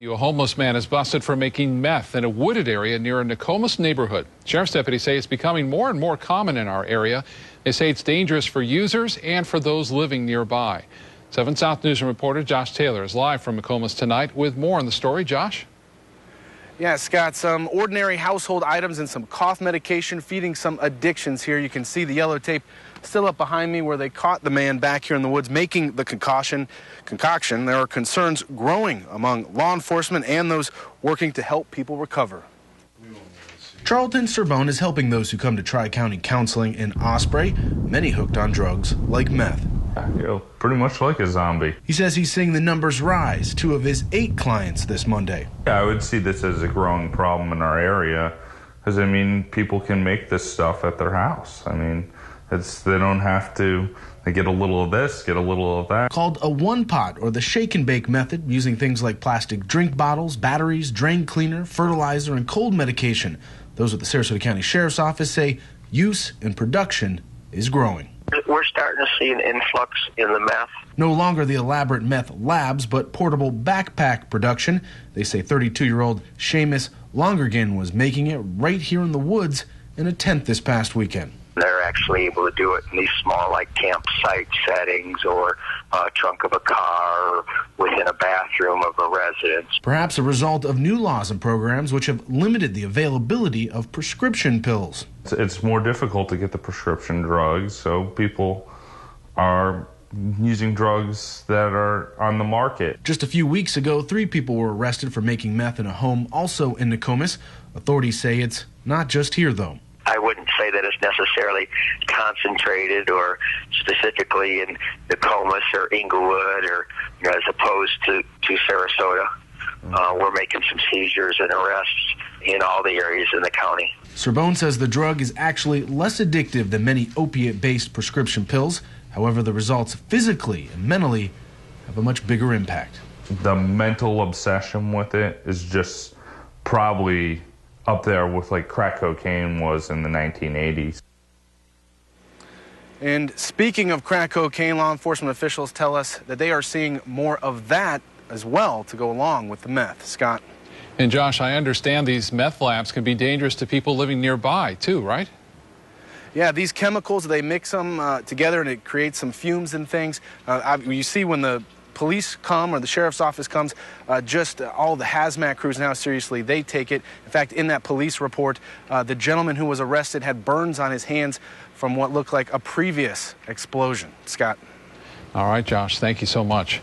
A homeless man is busted for making meth in a wooded area near a Nokomis neighborhood. Sheriff's deputies say it's becoming more and more common in our area. They say it's dangerous for users and for those living nearby. 7 South Newsroom reporter Josh Taylor is live from Nokomis tonight with more on the story. Josh? Yeah, Scott, some ordinary household items and some cough medication feeding some addictions here. You can see the yellow tape still up behind me where they caught the man back here in the woods making the concoction. There are concerns growing among law enforcement and those working to help people recover. Charlton Serbone is helping those who come to Tri-County Counseling in Osprey, many hooked on drugs like meth. Pretty much like a zombie. He says he's seeing the numbers rise. 2 of his 8 clients this Monday. Yeah, I would see this as a growing problem in our area because, I mean, people can make this stuff at their house. I mean, they don't have to, they get a little of this, get a little of that. Called a one-pot or the shake and bake method, using things like plastic drink bottles, batteries, drain cleaner, fertilizer, and cold medication. Those at the Sarasota County Sheriff's Office say use and production is growing. We're starting to see an influx in the meth. No longer the elaborate meth labs, but portable backpack production. They say 32-year-old Seamus Longergan was making it right here in the woods in a tent this past weekend. They're actually able to do it in these small, like, campsite settings or trunk of a car or within a bathroom of a residence. Perhaps a result of new laws and programs which have limited the availability of prescription pills. It's more difficult to get the prescription drugs, so people are using drugs that are on the market. Just a few weeks ago, 3 people were arrested for making meth in a home also in Nokomis. Authorities say it's not just here, though. I wouldn't say that it's necessarily concentrated or specifically in Nokomis or Inglewood or as opposed to Sarasota. We're making some seizures and arrests in all the areas in the county. Serbone says the drug is actually less addictive than many opiate-based prescription pills. However, the results physically and mentally have a much bigger impact. The mental obsession with it is just probably up there with like crack cocaine was in the 1980s. And speaking of crack cocaine, law enforcement officials tell us that they are seeing more of that as well to go along with the meth. Scott? And Josh, I understand these meth labs can be dangerous to people living nearby too, right? Yeah, these chemicals, they mix them together and it creates some fumes and things. You see when the police come or the sheriff's office comes, just all the hazmat crews now, seriously, they take it. In fact, in that police report, the gentleman who was arrested had burns on his hands from what looked like a previous explosion. Scott? All right, Josh, thank you so much.